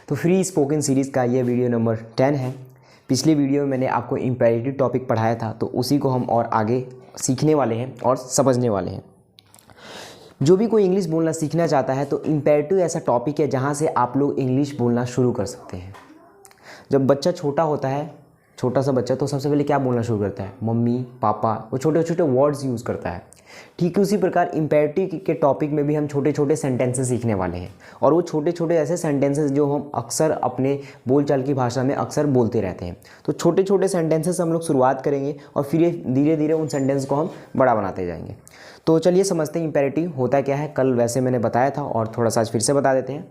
तो free spoken series का ये वीडियो नंबर 10 है। पिछली वीडियो में मैंने आपको इम्पेरेटिव टॉपिक पढ़ाया था, तो उसी को हम और आगे सीखने वाले हैं और समझने वाले हैं। जो भी कोई इंग्लिश बोलना सीखना चाहता है तो इम्पेरेटिव ऐसा टॉपिक है जहाँ से आप लोग इंग्लिश बोलना शुरू कर सकते हैं। जब बच्चा छोटा होता है, छोटा सा बच्चा, तो सबसे पहले क्या बोलना शुरू करता है? मम्मी, पापा, वो छोटे छोटे वर्ड्स यूज़ करता है। ठीक उसी प्रकार इम्पेरेटिव के टॉपिक में भी हम छोटे छोटे सेंटेंसेस सीखने वाले हैं, और वो छोटे छोटे ऐसे सेंटेंसेस जो हम अक्सर अपने बोलचाल की भाषा में अक्सर बोलते रहते हैं। तो छोटे छोटे सेंटेंसेस हम लोग शुरुआत करेंगे और फिर धीरे धीरे उन सेंटेंस को हम बड़ा बनाते जाएंगे। तो चलिए समझते हैं इम्पेरेटिव होता क्या है। कल वैसे मैंने बताया था और थोड़ा सा आज फिर से बता देते हैं।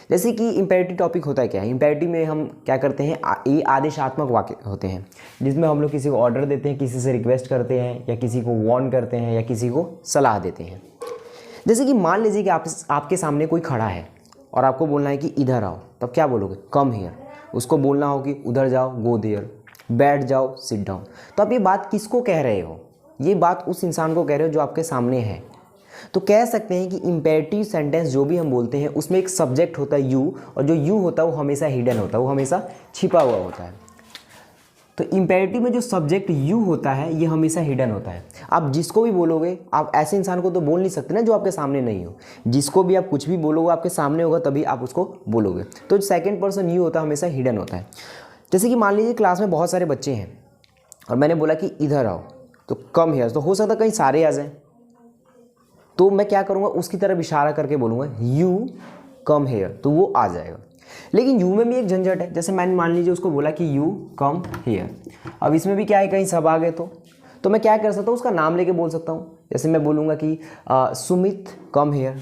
जैसे कि इम्पेरेटिव टॉपिक होता है क्या है। इम्पेरेटिव में हम क्या करते हैं, ये आदेशात्मक वाक्य होते हैं जिसमें हम लोग किसी को ऑर्डर देते हैं, किसी से रिक्वेस्ट करते हैं, या किसी को वार्न करते हैं, या किसी को सलाह देते हैं। जैसे कि मान लीजिए कि आपके सामने कोई खड़ा है और आपको बोलना है कि इधर आओ, तब क्या बोलोगे? Come here. उसको बोलना हो कि उधर जाओ, गो देयर। बैठ जाओ, सिट डाउन। तो आप ये बात किसको कह रहे हो? ये बात उस इंसान को कह रहे हो जो आपके सामने है। तो कह सकते हैं कि इम्पेरेटिव सेंटेंस जो भी हम बोलते हैं उसमें एक सब्जेक्ट होता है यू, और जो यू होता है वो हमेशा हिडन होता है, वो हमेशा छिपा हुआ होता है। तो इम्पेरेटिव में जो सब्जेक्ट यू होता है ये हमेशा हिडन होता है। आप जिसको भी बोलोगे, आप ऐसे इंसान को तो बोल नहीं सकते ना जो आपके सामने नहीं हो। जिसको भी आप कुछ भी बोलोगे आपके सामने होगा तभी आप उसको बोलोगे। तो सेकेंड पर्सन यू होता है, हमेशा हिडन होता है। जैसे कि मान लीजिए क्लास में बहुत सारे बच्चे हैं और मैंने बोला कि इधर आओ, तो कम हियर। तो हो सकता है कहीं सारे आ जाएं, तो मैं क्या करूँगा, उसकी तरफ इशारा करके बोलूँगा यू कम हेयर, तो वो आ जाएगा। लेकिन यू में भी एक झंझट है। जैसे मैंने मान लीजिए उसको बोला कि यू कम हेयर, अब इसमें भी क्या है, कहीं सब आ गए तो मैं क्या कर सकता हूँ, उसका नाम लेके बोल सकता हूँ। जैसे मैं बोलूँगा कि सुमित कम हेयर,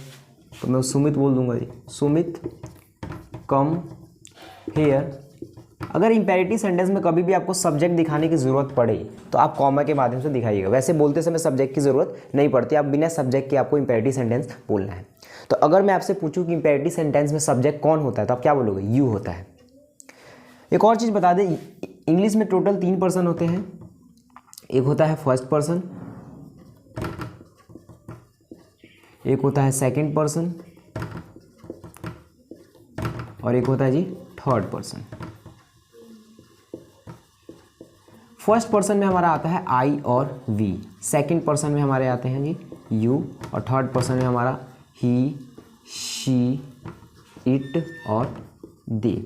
तो मैं सुमित बोल दूँगा जी, सुमित कम हेयर। अगर इम्पेरेटिव सेंटेंस में कभी भी आपको सब्जेक्ट दिखाने की ज़रूरत पड़े तो आप कॉमा के माध्यम से दिखाइएगा। वैसे बोलते समय सब्जेक्ट की ज़रूरत नहीं पड़ती, आप बिना सब्जेक्ट के आपको इम्पेरेटिव सेंटेंस बोलना है। तो अगर मैं आपसे पूछूं कि इम्पेरेटिव सेंटेंस में सब्जेक्ट कौन होता है, तो आप क्या बोलोगे? यू होता है। एक और चीज़ बता दें, इंग्लिश में टोटल 3 पर्सन होते हैं। एक होता है फर्स्ट पर्सन, एक होता है सेकेंड पर्सन, और एक होता है जी थर्ड पर्सन। फर्स्ट पर्सन में हमारा आता है आई और वी, सेकंड पर्सन में हमारे आते हैं जी यू, और थर्ड पर्सन में हमारा ही, शी, इट और दे।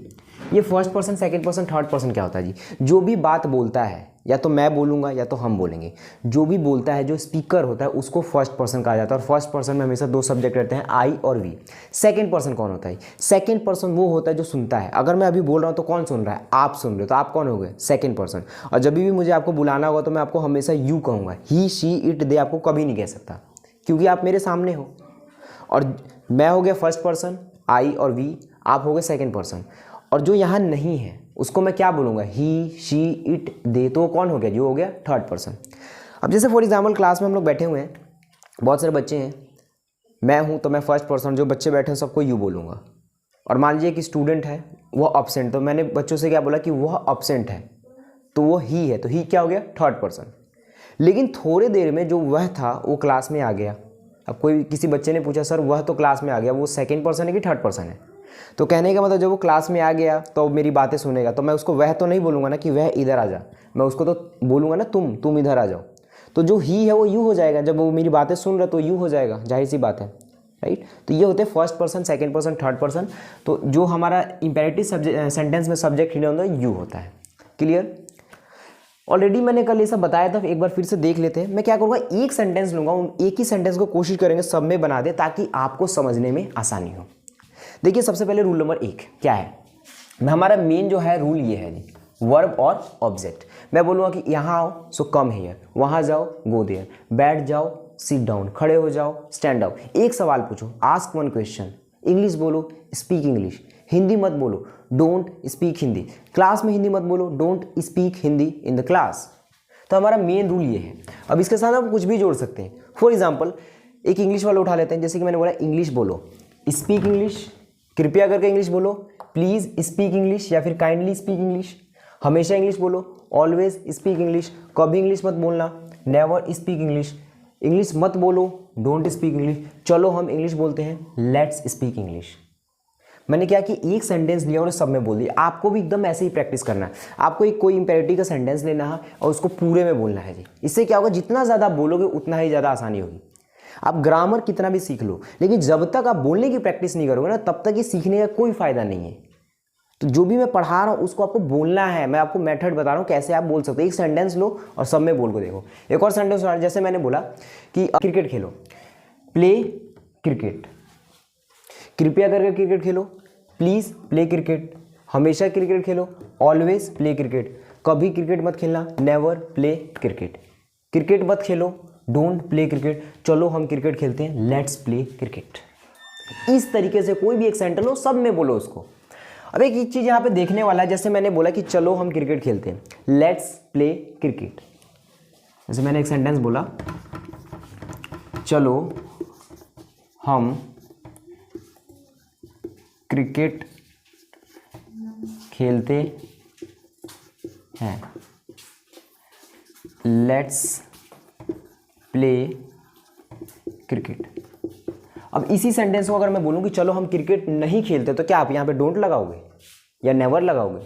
ये first person, second person, third person क्या होता है जी? जो भी बात बोलता है, या तो मैं बोलूँगा या तो हम बोलेंगे, जो भी बोलता है, जो स्पीकर होता है, उसको फर्स्ट पर्सन कहा जाता है। और फर्स्ट पर्सन में हमेशा 2 सब्जेक्ट रहते हैं, आई और वी। सेकंड पर्सन कौन होता है? सेकंड पर्सन वो होता है जो सुनता है। अगर मैं अभी बोल रहा हूँ तो कौन सुन रहा है? आप सुन रहे हो, तो आप कौन हो गए? Second person. और जब भी मुझे आपको बुलाना होगा तो मैं आपको हमेशा यू कहूँगा, ही, शी, इट, दे आपको कभी नहीं कह सकता, क्योंकि आप मेरे सामने हो। और मैं हो गया फर्स्ट पर्सन, आई और वी, आप हो गए सेकंड पर्सन। और जो यहाँ नहीं है उसको मैं क्या बोलूँगा? ही, शी, इट, दे, तो कौन हो गया? जो हो गया थर्ड पर्सन। अब जैसे फॉर एग्जाम्पल क्लास में हम लोग बैठे हुए हैं, बहुत सारे बच्चे हैं, मैं हूँ तो मैं फर्स्ट पर्सन, जो बच्चे बैठे हैं सबको यू बोलूँगा। और मान लीजिए कि स्टूडेंट है वह अब्सेंट, तो मैंने बच्चों से क्या बोला कि वह अब्सेंट है, तो वो ही है, तो ही क्या हो गया? Third person. लेकिन थोड़े देर में जो वह था वो क्लास में आ गया। अब कोई किसी बच्चे ने पूछा सर वह तो क्लास में आ गया, वो सेकेंड पर्सन है कि थर्ड पर्सन है? तो कहने का मतलब जब वो क्लास में आ गया तो मेरी बातें सुनेगा, तो मैं उसको वह तो नहीं बोलूँगा ना कि वह इधर आ जा, मैं उसको तो बोलूँगा ना तुम इधर आ जाओ। तो जो ही है वो यू हो जाएगा, जब वो मेरी बातें सुन रहा तो यू हो जाएगा, जाहिर सी बात है, राइट। तो ये होते हैं first person, second person, third person. तो जो हमारा इम्पेरेटिव सेंटेंस में सब्जेक्ट हिडन होता है यू होता है। क्लियर? ऑलरेडी मैंने कल ये सब बताया था, एक बार फिर से देख लेते हैं। मैं क्या करूँगा, एक सेंटेंस लूँगा, एक ही सेंटेंस को कोशिश करेंगे सब में बना दे ताकि आपको समझने में आसानी हो। देखिए सबसे पहले रूल नंबर 1 क्या है, हमारा मेन जो है रूल ये है जी, वर्ब और ऑब्जेक्ट। मैं बोलूँगा कि यहाँ आओ, सो कम हियर, वहाँ जाओ, गो देयर, बैठ जाओ, सिट डाउन, खड़े हो जाओ, स्टैंड अप। एक सवाल पूछो, आस्क वन क्वेश्चन। इंग्लिश बोलो, स्पीक इंग्लिश। हिंदी मत बोलो, डोंट स्पीक हिंदी। क्लास में हिंदी मत बोलो, don't speak Hindi in the class. तो हमारा मेन रूल ये है। अब इसके साथ आप कुछ भी जोड़ सकते हैं। फॉर एग्जाम्पल एक इंग्लिश वाला उठा लेते हैं, जैसे कि मैंने बोला इंग्लिश बोलो, स्पीक इंग्लिश, कृपया करके इंग्लिश बोलो, प्लीज़ स्पीक इंग्लिश, या फिर काइंडली स्पीक इंग्लिश। हमेशा इंग्लिश बोलो, ऑलवेज स्पीक इंग्लिश। कभी इंग्लिश मत बोलना, नेवर स्पीक इंग्लिश। इंग्लिश मत बोलो, डोंट स्पीक इंग्लिश। चलो हम इंग्लिश बोलते हैं, लेट्स स्पीक इंग्लिश। मैंने क्या कि एक सेंटेंस लिया और सब में बोल दिया। आपको भी एकदम ऐसे ही प्रैक्टिस करना है। आपको एक कोई इंपेरेटिव का सेंटेंस लेना है और उसको पूरे में बोलना है जी। इससे क्या होगा, जितना ज़्यादा आप बोलोगे उतना ही ज़्यादा आसानी होगी। आप ग्रामर कितना भी सीख लो, लेकिन जब तक आप बोलने की प्रैक्टिस नहीं करोगे ना, तब तक ये सीखने का कोई फ़ायदा नहीं है। तो जो भी मैं पढ़ा रहा हूँ उसको आपको बोलना है। मैं आपको मेथड बता रहा हूँ कैसे आप बोल सकते हो। एक सेंटेंस लो और सब में बोल को देखो। एक और सेंटेंस, जैसे मैंने बोला कि क्रिकेट खेलो, प्ले क्रिकेट, कृपया करके cricket Khelo, please play cricket, हमेशा क्रिकेट खेलो, ऑलवेज प्ले क्रिकेट, कभी क्रिकेट मत खेलना, नेवर प्ले क्रिकेट, क्रिकेट मत खेलो, डोंट प्ले क्रिकेट, चलो हम क्रिकेट खेलते हैं, लेट्स प्ले क्रिकेट। इस तरीके से कोई भी एक सेंटेंस लो, सब में बोलो उसको। अब एक चीज़ यहाँ पे देखने वाला है, जैसे मैंने बोला कि चलो हम क्रिकेट खेलते हैं, लेट्स प्ले क्रिकेट। जैसे मैंने एक सेंटेंस बोला, चलो हम क्रिकेट खेलते हैं, लेट्स प्ले क्रिकेट। अब इसी सेंटेंस को अगर मैं बोलूँ कि चलो हम क्रिकेट नहीं खेलते, तो क्या आप यहाँ पे डोंट लगाओगे या नेवर लगाओगे?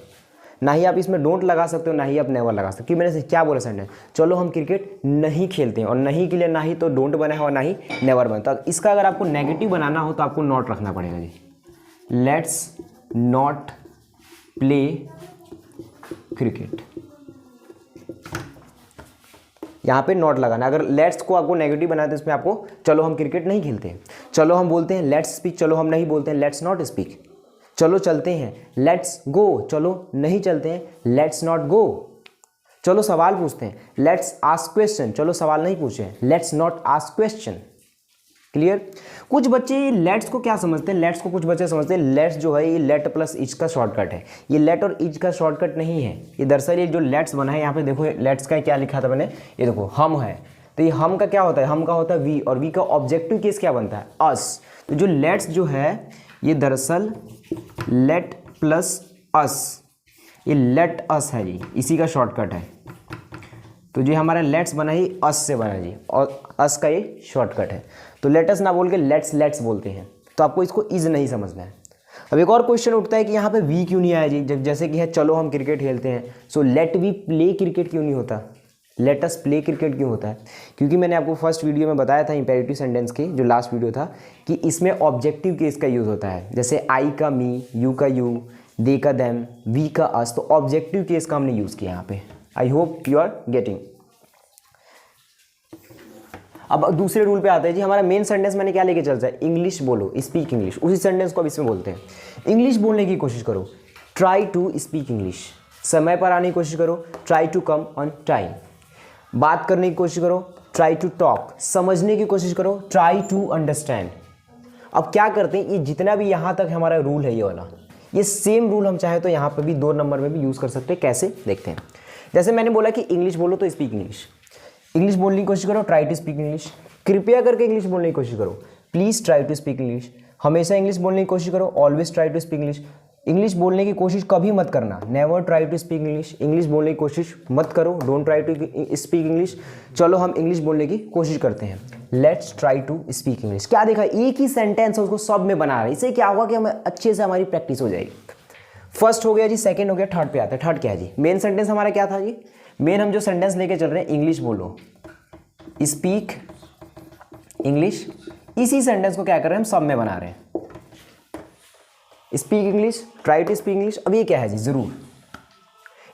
ना ही आप इसमें डोंट लगा सकते हो, ना ही आप नेवर लगा सकते हो। कि मैंने क्या बोला सेंटेंस, चलो हम क्रिकेट नहीं खेलते हैं, और नहीं के लिए ना ही तो डोंट बना है और ना ही नेवर बना। तो इसका अगर आपको नेगेटिव बनाना हो तो आपको नॉट रखना पड़ेगा जी, लेट्स नॉट प्ले क्रिकेट। यहाँ पे नॉट लगाना। अगर लेट्स को आपको नेगेटिव बनाते हैं, इसमें आपको चलो हम क्रिकेट नहीं खेलते हैं, चलो हम बोलते हैं लेट्स स्पीक, चलो हम नहीं बोलते हैं लेट्स नॉट स्पीक, चलो चलते हैं लेट्स गो, चलो नहीं चलते हैं लेट्स नॉट गो, चलो सवाल पूछते हैं लेट्स आस्क क्वेश्चन, चलो सवाल नहीं पूछे let's not ask question. Clear? कुछ बच्चे लेट्स को क्या समझते हैं, लेट्स को कुछ बच्चे समझते हैं लेट्स जो है ये लेट प्लस इज का शॉर्टकट है। ये लेट और इज का शॉर्टकट नहीं है। ये दरअसल ये जो लेट्स बना है, यहाँ पे देखो लेट्स का क्या लिखा था मैंने, ये देखो हम है, तो ये हम का क्या होता है, हम का होता है वी, और वी का ऑब्जेक्टिव केस क्या बनता है, अस। तो जो लेट्स जो है ये दरअसल लेट प्लस अस, ये लेट अस है जी, इसी का शॉर्टकट है। तो जो हमारा लेट्स बना ही अस से बना जी, और अस का ये शॉर्टकट है। तो लेटस ना बोल के लेट्स बोलते हैं। तो आपको इसको इज नहीं समझना है। अब एक और क्वेश्चन उठता है कि यहाँ पे वी क्यों नहीं आया जी, जब जैसे कि है चलो हम क्रिकेट खेलते हैं, so let we play cricket क्यों नहीं होता, लेट अस प्ले क्रिकेट क्यों होता है? क्योंकि मैंने आपको फर्स्ट वीडियो में बताया था इंपेरेटिव सेंटेंस के, जो लास्ट वीडियो था, कि इसमें ऑब्जेक्टिव केस का यूज़ होता है। जैसे आई का मी, यू का यू, दे का देम, वी का अस, तो ऑब्जेक्टिव केस का हमने यूज़ किया यहाँ पे। I hope you are getting. अब दूसरे रूल पे आते हैं जी। हमारा मेन सेंटेंस मैंने क्या लेके चलता है, इंग्लिश बोलो, स्पीक इंग्लिश। उसी सेंटेंस को अब इसमें बोलते हैं, इंग्लिश बोलने की कोशिश करो, ट्राई टू स्पीक इंग्लिश। समय पर आने की कोशिश करो, try to come on time. बात करने की कोशिश करो, ट्राई टू टॉक। समझने की कोशिश करो, ट्राई टू अंडरस्टैंड। अब क्या करते हैं, ये जितना भी यहाँ तक हमारा रूल है ये वाला, ये सेम रूल हम चाहे तो यहाँ पर भी 2 नंबर में भी यूज़ कर सकते हैं। कैसे, देखते हैं। जैसे मैंने बोला कि इंग्लिश बोलो तो स्पीक इंग्लिश, इंग्लिश बोलने की कोशिश करो, ट्राई टू स्पीक इंग्लिश। कृपया करके इंग्लिश बोलने की कोशिश करो, please try to speak English. हमेशा इंग्लिश बोलने की कोशिश करो, always try to speak English. English बोलने की कोशिश कभी मत करना, never try to speak English. English बोलने की कोशिश मत करो, don't try to speak English. चलो हम इंग्लिश बोलने की कोशिश करते हैं, let's try to speak English. क्या देखा, एक ही सेंटेंस है, उसको सब में बना रहे हैं। इससे क्या होगा कि हमें अच्छे से हमारी प्रैक्टिस हो जाएगी। फर्स्ट हो गया जी, सेकंड हो गया, थर्ड पे आता है। थर्ड क्या है जी, मेन सेंटेंस हमारा क्या था जी, मेन हम जो सेंटेंस लेके चल रहे हैं, इंग्लिश बोलो, स्पीक इंग्लिश। इसी सेंटेंस को क्या कर रहे हैं, हम सब में बना रहे हैं, speak English, try to speak English. अब ये क्या है जी, जरूर।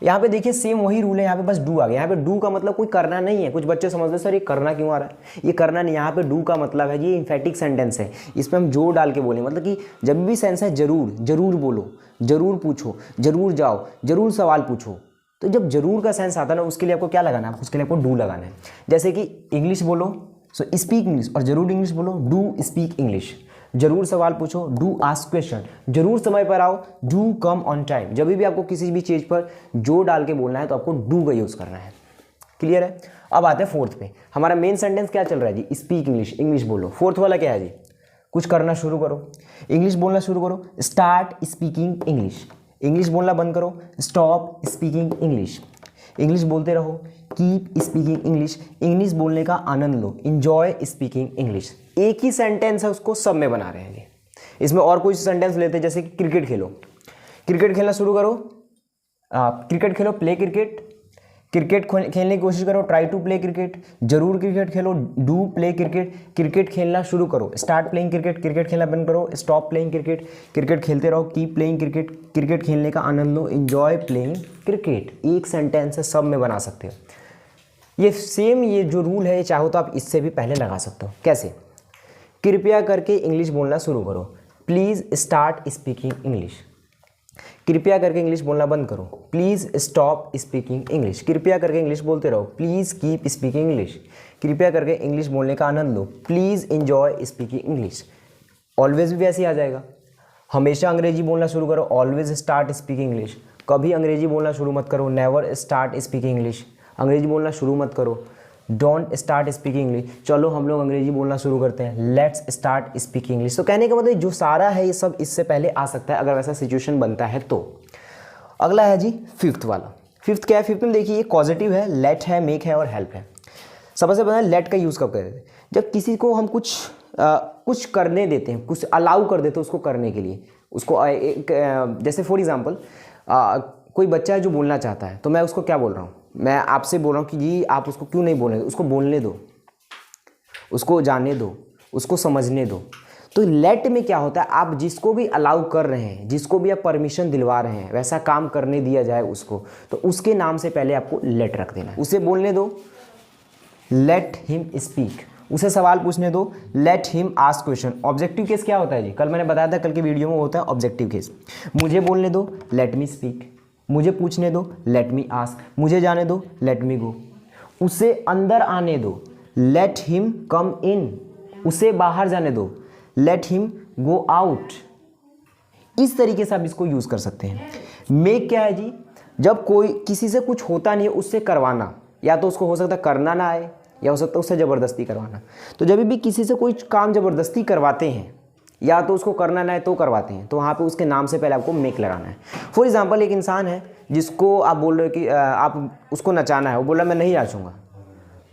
यहाँ पे देखिए सेम वही रूल है, यहाँ पे बस डू आ गया। यहाँ पे डू का मतलब कोई करना नहीं है। कुछ बच्चे समझते हैं सर ये करना क्यों आ रहा है, ये करना नहीं। यहाँ पे डू का मतलब है ये इम्फेटिक सेंटेंस है, इसमें हम जोर डाल के बोलें। मतलब कि जब भी सेंस है जरूर, जरूर बोलो, जरूर पूछो, जरूर जाओ, जरूर सवाल पूछो। तो जब जरूर का सेंस आता है ना, उसके लिए आपको क्या लगाना है, उसके लिए आपको डू लगाना है। जैसे कि इंग्लिश बोलो सो स्पीक इंग्लिश, और जरूर इंग्लिश बोलो, डू स्पीक इंग्लिश। जरूर सवाल पूछो, डू आस्क क्वेश्चन। जरूर समय पर आओ, डू कम ऑन टाइम। जब भी आपको किसी भी चीज़ पर जो डाल के बोलना है तो आपको डू का यूज़ करना है। क्लियर है? अब आते हैं फोर्थ पे। हमारा मेन सेंटेंस क्या चल रहा है जी, स्पीक इंग्लिश, इंग्लिश बोलो। फोर्थ वाला क्या है जी, कुछ करना शुरू करो, इंग्लिश बोलना शुरू करो, स्टार्ट स्पीकिंग इंग्लिश। इंग्लिश बोलना बंद करो, स्टॉप स्पीकिंग इंग्लिश। इंग्लिश बोलते रहो, कीप स्पीकिंग इंग्लिश। इंग्लिश बोलने का आनंद लो, इंजॉय स्पीकिंग इंग्लिश। एक ही सेंटेंस है, उसको सब में बना रहे हैं जी। इसमें और कोई सेंटेंस लेते हैं, जैसे कि क्रिकेट खेलो, क्रिकेट खेलना शुरू करो, क्रिकेट खेलो, प्ले क्रिकेट, क्रिकेट खेलने की कोशिश करो, ट्राई टू प्ले क्रिकेट, जरूर cricket Khelo, do play cricket, cricket खेलना शुरू करो, स्टार्ट प्लेइंग क्रिकेट, क्रिकेट खेलना बंद करो, स्टॉप प्लेइंग क्रिकेट, क्रिकेट खेलते रहो, कीप प्लेइंग क्रिकेट, क्रिकेट खेलने का आनंद लो, एंजॉय प्लेइंग क्रिकेट। एक सेंटेंस है, सब में बना सकते हो। ये सेम ये जो रूल है, चाहो तो आप इससे भी पहले लगा सकते हो। कैसे? कृपया करके इंग्लिश बोलना शुरू करो, प्लीज़ स्टार्ट स्पीकिंग इंग्लिश। कृपया करके इंग्लिश बोलना बंद करो, प्लीज़ स्टॉप स्पीकिंग इंग्लिश। कृपया करके इंग्लिश बोलते रहो, प्लीज़ कीप स्पीकिंग इंग्लिश। कृपया करके इंग्लिश बोलने का आनंद लो, please enjoy speaking English. Always भी वैसे ही आ जाएगा। हमेशा अंग्रेजी बोलना शुरू करो, ऑलवेज स्टार्ट स्पीकिंग इंग्लिश। कभी अंग्रेजी बोलना शुरू मत करो, नेवर स्टार्ट स्पीकिंग इंग्लिश। अंग्रेजी बोलना शुरू मत करो, डोंट स्टार्ट स्पीकिंग इंग्लिश। चलो हम लोग अंग्रेजी बोलना शुरू करते हैं, लेट्स स्टार्ट स्पीकिंग इंग्लिश। तो कहने का मतलब जो सारा है ये सब इससे पहले आ सकता है अगर वैसा सिचुएशन बनता है तो। अगला है जी फिफ्थ वाला। फिफ्थ क्या है? फिफ्थ में देखिए, ये पॉजिटिव है, लेट है, मेक है और हेल्प है। सबसे पहले लेट का यूज़ कब करते हैं? जब किसी को हम कुछ करने देते हैं, कुछ अलाउ कर देते हैं उसको करने के लिए। उसको जैसे फॉर एग्जाम्पल कोई बच्चा है जो बोलना चाहता है, तो मैं उसको क्या बोल रहा हूँ? मैं आपसे बोल रहा हूँ कि जी आप उसको क्यों नहीं बोल रहे, उसको बोलने दो, उसको जाने दो, उसको समझने दो। तो लेट में क्या होता है? आप जिसको भी अलाउ कर रहे हैं, जिसको भी आप परमिशन दिलवा रहे हैं वैसा काम करने दिया जाए उसको, तो उसके नाम से पहले आपको लेट रख देना है। उसे बोलने दो, लेट हिम स्पीक। उसे सवाल पूछने दो, let him ask question. Objective case क्या होता है जी? कल मैंने बताया था, कल की वीडियो में होता है ऑब्जेक्टिव केस। मुझे बोलने दो, लेट मी स्पीक। मुझे पूछने दो, लेट मी आस्क। मुझे जाने दो, लेट मी गो। उसे अंदर आने दो, लेट हिम कम इन। उसे बाहर जाने दो, लेट हिम गो आउट। इस तरीके से आप इसको यूज़ कर सकते हैं। मेक क्या है जी? जब कोई किसी से कुछ होता नहीं है उससे करवाना, या तो उसको हो सकता है करना ना आए, या हो सकता है उससे ज़बरदस्ती करवाना। तो जब भी किसी से कोई काम ज़बरदस्ती करवाते हैं, या तो उसको करना ना है तो करवाते हैं, तो वहाँ पे उसके नाम से पहले आपको मेक लगाना है। फॉर एग्जांपल एक इंसान है जिसको आप बोल रहे हो कि आप उसको नचाना है, वो बोला मैं नहीं नाचूंगा,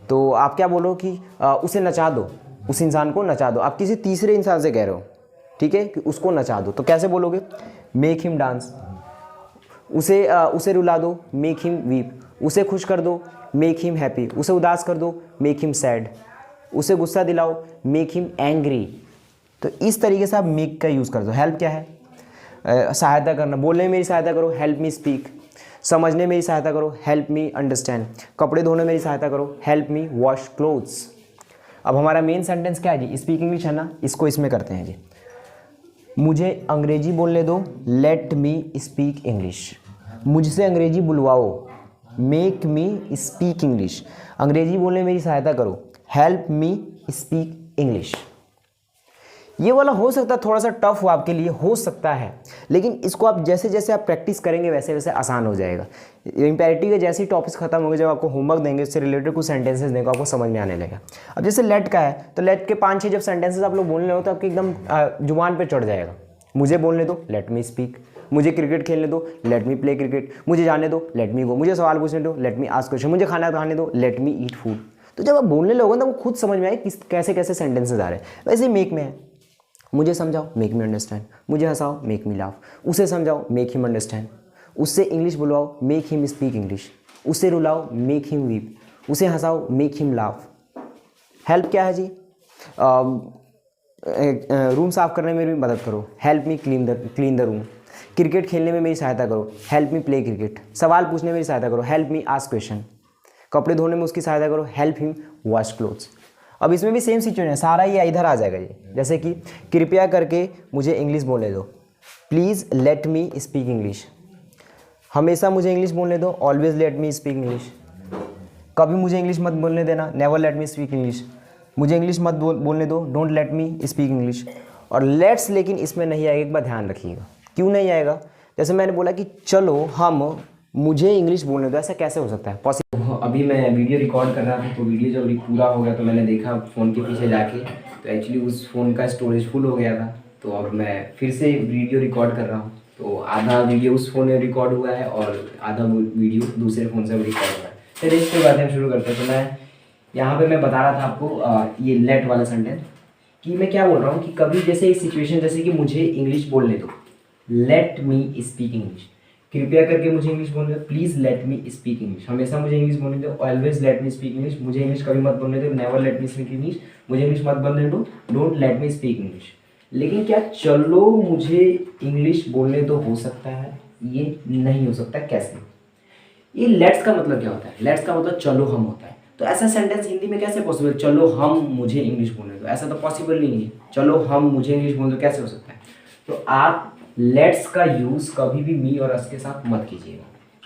तो आप क्या बोलो कि उसे नचा दो, उस इंसान को नचा दो। आप किसी तीसरे इंसान से कह रहे हो, ठीक है, कि उसको नचा दो, तो कैसे बोलोगे? Make him dance. उसे रुला दो, मेक हिम वीप। उसे खुश कर दो, मेक हिम हैप्पी। उसे उदास कर दो, मेक हिम सैड। उसे गुस्सा दिलाओ, मेक हिम एंग्री। तो इस तरीके से आप मेक का यूज़ कर दो। हेल्प क्या है? सहायता करना, बोलने में मेरी सहायता करो, हेल्प मी स्पीक। समझने में मेरी सहायता करो, हेल्प मी अंडरस्टैंड। कपड़े धोने में मेरी सहायता करो, हेल्प मी वॉश क्लोथ्स। अब हमारा मेन सेंटेंस क्या है जी? स्पीक इंग्लिश है ना, इसको इसमें करते हैं जी। मुझे अंग्रेजी बोलने दो, लेट मी स्पीक इंग्लिश। मुझसे अंग्रेजी बुलवाओ, मेक मी स्पीक इंग्लिश। अंग्रेजी बोलने में मेरी सहायता करो, हेल्प मी स्पीक इंग्लिश। ये वाला हो सकता है थोड़ा सा टफ हो आपके लिए, हो सकता है, लेकिन इसको आप जैसे जैसे आप प्रैक्टिस करेंगे वैसे वैसे आसान हो जाएगा। इम्पेरेटिव के जैसे ही टॉपिक्स खत्म होंगे, जब आपको होमवर्क देंगे उससे रिलेटेड कुछ सेंटेंसेस देंगे, आपको समझ में आने लगेगा। अब जैसे लेट का है, तो लेट के 5-6 जब सेंटेंसेस आप लोग बोलने हो तो आपके एकदम जुबान पे चढ़ जाएगा। मुझे बोलने दो, लेट मी स्पीक। मुझे क्रिकेट खेलने दो, लेट मी प्ले क्रिकेट। मुझे जाने दो, लेट मी गो। मुझे सवाल पूछने दो, लेट मी आस्क क्वेश्चन। मुझे खाना खाने दो, लेट मी ईट फूड। तो जब आप बोलने लगोगे तो आपको खुद समझ में आए किस कैसे कैसे सेंटेंसेस आ रहे हैं। वैसे ही मेक में है, मुझे समझाओ, मेक मी अंडरस्टैंड। मुझे हंसाओ, मेक मी लाफ। उसे समझाओ, मेक हिम अंडरस्टैंड। उससे इंग्लिश बुलवाओ, मेक हिम स्पीक इंग्लिश। उसे रुलाओ, मेक हिम वीप। उसे हंसाओ, मेक हिम लाफ। हेल्प क्या है जी? रूम साफ करने में मेरी मदद करो, help me clean the room. Cricket खेलने में मेरी सहायता करो, हेल्प मी प्ले क्रिकेट। सवाल पूछने में मेरी सहायता करो, हेल्प मी आस्क क्वेश्चन। कपड़े धोने में उसकी सहायता करो, हेल्प हिम वॉश क्लोथ्स। अब इसमें भी सेम सिचुएशन है, सारा ये इधर आ जाएगा ये। जैसे कि कृपया करके मुझे इंग्लिश बोलने दो, please let me speak English. हमेशा मुझे इंग्लिश बोलने दो, always let me speak English. कभी मुझे इंग्लिश मत बोलने देना, never let me speak English. मुझे इंग्लिश मत बोलने दो, don't let me speak English. और लेट्स लेकिन इसमें नहीं आएगा, एक बार ध्यान रखिएगा। क्यों नहीं आएगा? जैसे मैंने बोला कि चलो मुझे इंग्लिश बोलने दो, ऐसा कैसे हो सकता है पॉसिबल? अभी मैं वीडियो रिकॉर्ड कर रहा था, तो वीडियो जब पूरा हो गया तो मैंने देखा फ़ोन के पीछे जाके, तो एक्चुअली उस फ़ोन का स्टोरेज फुल हो गया था। तो अब मैं फिर से वीडियो रिकॉर्ड कर रहा हूँ। तो आधा वीडियो उस फ़ोन में रिकॉर्ड हुआ है और आधा वीडियो दूसरे फ़ोन से रिकॉर्ड हुआ है। चलिए इसके बाद हम शुरू करते हैं। तो मैं यहाँ पे मैं बता रहा था आपको ये लेट वाला सेंटेंस। कि मैं क्या बोल रहा हूँ कि कभी जैसे एक सिचुएशन, जैसे कि मुझे इंग्लिश बोलने दो, लेट मी स्पीक इंग्लिश, कृपया करके मुझे इंग्लिश बोलने दो, please let me speak English, हमेशा मुझे इंग्लिश बोलने दो, always let me speak English, मुझे इंग्लिश कभी मत बोलने दो, never let me speak English, मुझे इंग्लिश मत बोलने दो, don't let me speak English. लेकिन क्या चलो मुझे इंग्लिश बोलने दो हो सकता है? ये नहीं हो सकता। कैसे? ये लेट्स का मतलब क्या होता है? लेट्स का मतलब चलो हम होता है। तो ऐसा सेंटेंस हिंदी में कैसे पॉसिबल? चलो हम मुझे इंग्लिश बोलने दो, ऐसा तो पॉसिबल नहीं है। चलो हम मुझे इंग्लिश बोलने दो कैसे हो सकता है? तो आप लेट्स का यूज़ कभी भी मी और अस के साथ मत कीजिएगा,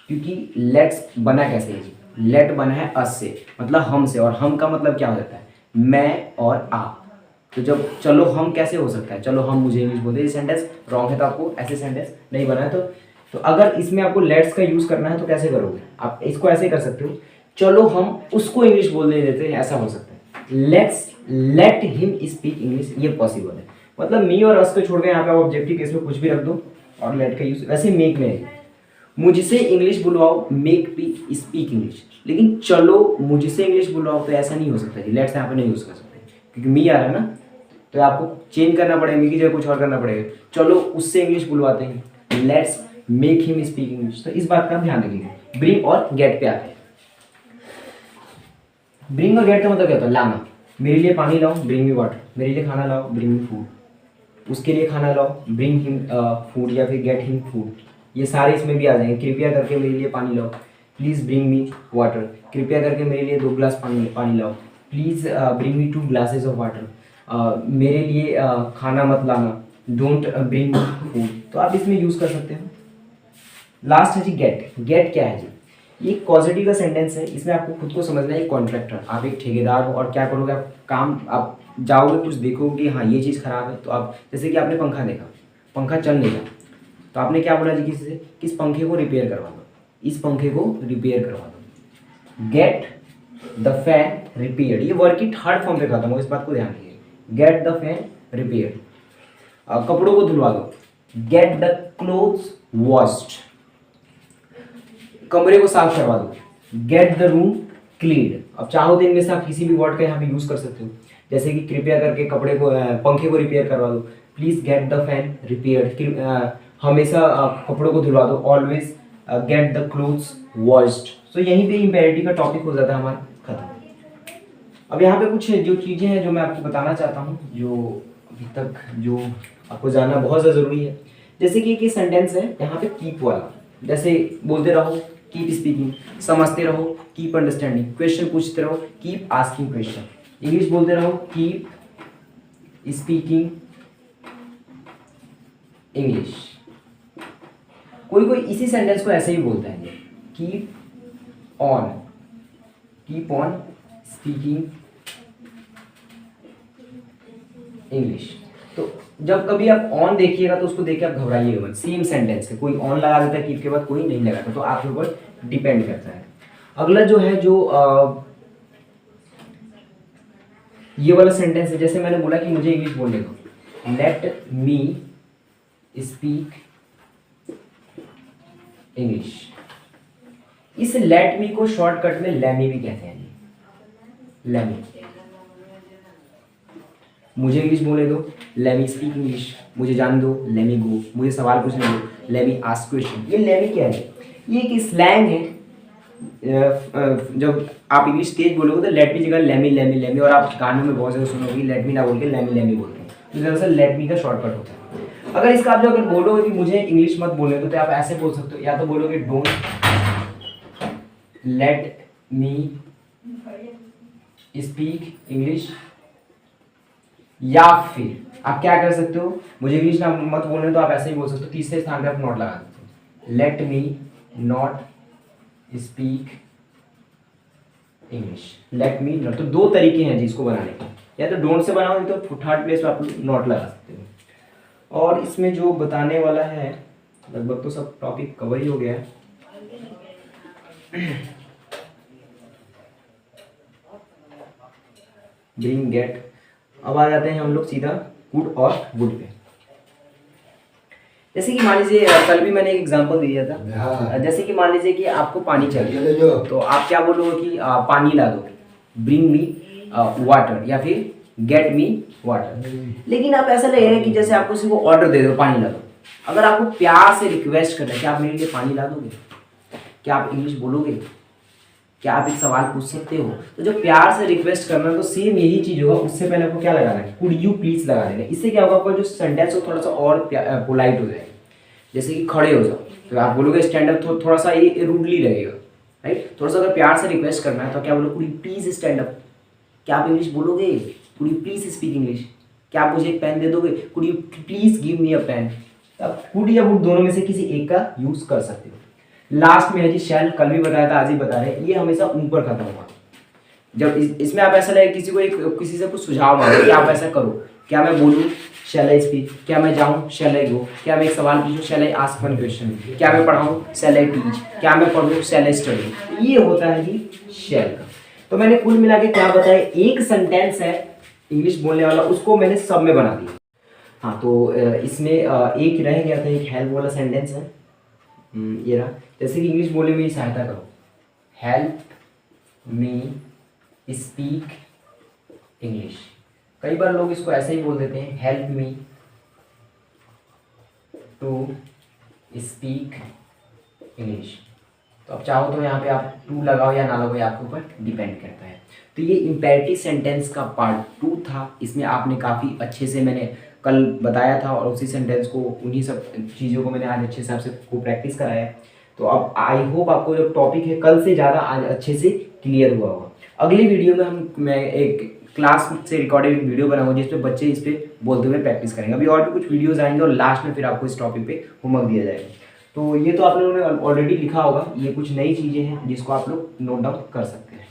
क्योंकि लेट्स बना कैसे है जी? लेट बना है अस से, मतलब हम से, और हम का मतलब क्या हो जाता है? मैं और आप। तो जब चलो हम कैसे हो सकता है? चलो हम मुझे इंग्लिश बोलते, ये सेंटेंस रॉन्ग है, तो आपको ऐसे सेंटेंस नहीं बना है। तो अगर इसमें आपको लेट्स का यूज़ करना है तो कैसे करोगे? आप इसको ऐसे कर सकते हो, चलो हम उसको इंग्लिश बोलने देते हैं, ऐसा हो सकता है। लेट हिम स्पीक इंग्लिश, ये पॉसिबल है। मतलब मी और अस को छोड़ के यहाँ पे आप ऑब्जेक्टिव केस में कुछ भी रख दो और लेट का यूज। वैसे मेक में है, मुझसे इंग्लिश बुलवाओ, मेक मी स्पीक इंग्लिश। लेकिन चलो मुझसे इंग्लिश बुलवाओ तो ऐसा नहीं हो सकता जी, लेट्स यहाँ पे नहीं यूज़ कर सकते, क्योंकि मी आ रहा है ना, तो आपको चेंज करना पड़ेगा, मी की जगह कुछ और करना पड़ेगा। चलो उससे इंग्लिश बुलवाते हैं, let's make him speak English. तो इस बात का ध्यान रखिएगा। ब्रिंग और गेट पे आते हैं। ब्रिंग और गेट का मतलब क्या होता है? लाना। मेरे लिए पानी लाओ, ब्रिंग मी वाटर। मेरे लिए खाना लाओ, ब्रिंग मी फूड। उसके लिए खाना लाओ, ब्रिंग हिम फूड, या फिर गेट हिम फूड। ये सारे इसमें भी आ जाएंगे। कृपया करके मेरे लिए पानी लाओ, प्लीज़ ब्रिंग मी वाटर। कृपया करके मेरे लिए 2 गिलास पानी लाओ, please bring me 2 glasses of water. मेरे लिए खाना मत लाना, डोंट ब्रिंग मी फूड। तो आप इसमें यूज़ कर सकते हो। लास्ट है जी गेट। गेट क्या है जी? ये कॉजेटिव का सेंटेंस है। इसमें आपको खुद को समझना है, एक कॉन्ट्रैक्टर, आप एक ठेकेदार हो, और क्या करोगे आप? काम, आप जाओगे कुछ देखोगे कि हाँ ये चीज़ खराब है, तो आप, जैसे कि आपने पंखा देखा, पंखा चल नहीं रहा, तो आपने क्या बोला जी किसी से कि इस पंखे को रिपेयर करवा दो, इस पंखे को रिपेयर करवा दो। गेट द फैन रिपेयर्ड, ये वर्ड की थर्ड फॉर्म पे खत्म हो, इस बात को ध्यान रखिए। Get the fan repaired. कपड़ों को धुलवा दो, गेट द क्लोथ्स वॉश्ड। कमरे को साफ करवा दो, गेट द रूम क्लीन्ड। अब चाहो तो इनमें से आप किसी भी वर्ड का यहाँ पे यूज कर सकते हो, जैसे कि कृपया करके कपड़े को पंखे को रिपेयर करवा दो, please get the fan repaired. हमेशा कपड़ों को धुलवा दो, always get the clothes washed. तो यहीं पे इम्पेरेटिव का टॉपिक हो जाता है हमारा खत्म। अब यहाँ पे कुछ जो चीज़ें हैं जो मैं आपको बताना चाहता हूँ, जो अभी तक जो आपको जानना बहुत ज़्यादा ज़रूरी है। जैसे कि एक सेंटेंस है यहाँ पे कीप वाला, जैसे बोलते रहो कीप स्पीकिंग, समझते रहो कीप अंडरस्टैंडिंग, क्वेश्चन पूछते रहो कीप आस्किंग क्वेश्चन, इंग्लिश बोलते रहो कीप स्पीकिंग इंग्लिश। कोई कोई इसी सेंटेंस को ऐसे ही बोलता है, कीप ऑन स्पीकिंग इंग्लिश। तो जब कभी आप ऑन देखिएगा तो उसको देख के आप घबराइएगा मत, सेम सेंटेंस है, कोई ऑन लगा देता है कीप के बाद, कोई नहीं लगाता, तो आपके ऊपर डिपेंड करता है। अगला जो है जो ये वाला सेंटेंस है, जैसे मैंने बोला कि मुझे इंग्लिश बोलने दो, लेट मी स्पीक इंग्लिश। इस लेट मी को शॉर्टकट में लेमी भी कहते हैं। लेमी, मुझे इंग्लिश बोलने दो, लेमी स्पीक इंग्लिश। मुझे जान दो, लेमी गो। मुझे सवाल पूछने दो, लेमी आस्क क्वेश्चन। ये लेमी क्या है? ये एक स्लैंग है। जब आप इंग्लिश तेज बोलोगे तो लेट मी जगह लेमी लेमी लेमी, और आप गानों में बहुत ज़्यादा सुनोगे लेट मी ना बोल के लेमी लेमी बोलते हैं, तो दरअसल लेट मी का शॉर्टकट होता है। अगर इसका आप जो अगर बोलोगे कि मुझे इंग्लिश मत बोलने दो, तो आप ऐसे बोल सकते हो, या तो बोलोगे don't let me speak English, या फिर आप क्या कर सकते हो, मुझे इंग्लिश ना मत बोलने तो आप ऐसे ही बोल सकते हो, तीसरे स्थान पे आप नॉट लगा सकते हो, let me not speak English, let me not. तो दो तरीके हैं जी इसको बनाने के, या तो डोंट से बनाओ, तो थर्ड प्लेस पे आप नॉट लगा सकते हो। और इसमें जो बताने वाला है लगभग तो सब टॉपिक कवर ही हो गया है। Bring get. अब आ जाते हैं हम लोग सीधा गुड और गुड पे। जैसे कि मान लीजिए कल भी मैंने एक एग्जांपल दिया था, जैसे कि मान लीजिए कि आपको पानी चाहिए, तो आप क्या बोलोगे कि पानी ला दो, ब्रिंग मी वाटर, या फिर गेट मी वाटर। लेकिन आप ऐसा लगेगा कि जैसे आपको किसी को ऑर्डर दे दो पानी ला दो। अगर आपको प्यार से रिक्वेस्ट करना है कि आप मेरे लिए पानी ला दोगे, क्या आप इंग्लिश बोलोगे? क्या आप एक सवाल पूछ सकते हो? तो जब प्यार से रिक्वेस्ट करना है तो सेम यही चीज होगा। उससे पहले आपको क्या लगाना है? कुड यू प्लीज लगा देना। इससे क्या होगा, आपका जो सेंटेंस हो थोड़ा सा और पोलाइट हो जाएगा। जैसे कि खड़े हो जाओ तो आप बोलोगे स्टैंड अप, थोड़ा सा ये रूडली लगेगा, राइट। थोड़ा सा अगर प्यार से रिक्वेस्ट करना है तो क्या बोलो? Could you please stand up. क्या आप इंग्लिश बोलोगे? Could you please speak English. क्या आप मुझे एक पेन दे दोगे? Could you please give me a pen. आप कुड या वुड दोनों में से किसी एक का यूज कर सकते हो। लास्ट में है जी शैल, कल भी बताया था, आज ही बता रहे हैं, ये हमेशा ऊपर खत्म होगा। जब इसमें आप ऐसा लगे किसी से कुछ सुझाव मांगो कि आप ऐसा करो, क्या मैं बोलूँ? शैल आई स्पीक। क्या मैं जाऊँ? शैल आई गो। क्या मैं एक सवाल पूछूं? शैल आई आस्क वन क्वेश्चन। क्या मैं पढ़ाऊँ? शैल आई टीच। क्या मैं पढ़ूँ? शैल आई स्टडी। ये होता है जी शैल का। तो मैंने कुल मिला के क्या बताया, एक सेंटेंस है इंग्लिश बोलने वाला, उसको मैंने सब में बना दिया। हाँ, तो इसमें एक रह गया था, एक हेल्प वाला सेंटेंस है, ये रहा। जैसे कि इंग्लिश बोलने में सहायता करो, हेल्प मी स्पीक इंग्लिश। कई बार लोग इसको ऐसे ही बोल देते हैं, help me to speak English. तो आप चाहो तो यहाँ पे आप टू लगाओ या ना लगाओ, ये आपके ऊपर डिपेंड करता है। तो ये इम्पेरेटिव सेंटेंस का पार्ट 2 था। इसमें आपने काफ़ी अच्छे से, मैंने कल बताया था और उसी सेंटेंस को, उन्हीं सब चीज़ों को मैंने आज अच्छे से आपसे को प्रैक्टिस कराया है। तो अब आई होप आपको जो टॉपिक है कल से ज़्यादा आज अच्छे से क्लियर हुआ होगा। अगली वीडियो में मैं एक क्लास से रिकॉर्डेड वीडियो बनाऊंगा जिसपे बच्चे इस पर बोलते हुए प्रैक्टिस करेंगे। अभी और भी कुछ वीडियोज़ आएंगे और लास्ट में फिर आपको इस टॉपिक पे होमवर्क दिया जाएगा। तो ये तो आप लोगों ने ऑलरेडी लिखा होगा, ये कुछ नई चीज़ें हैं जिसको आप लोग नोट डाउन कर सकते हैं।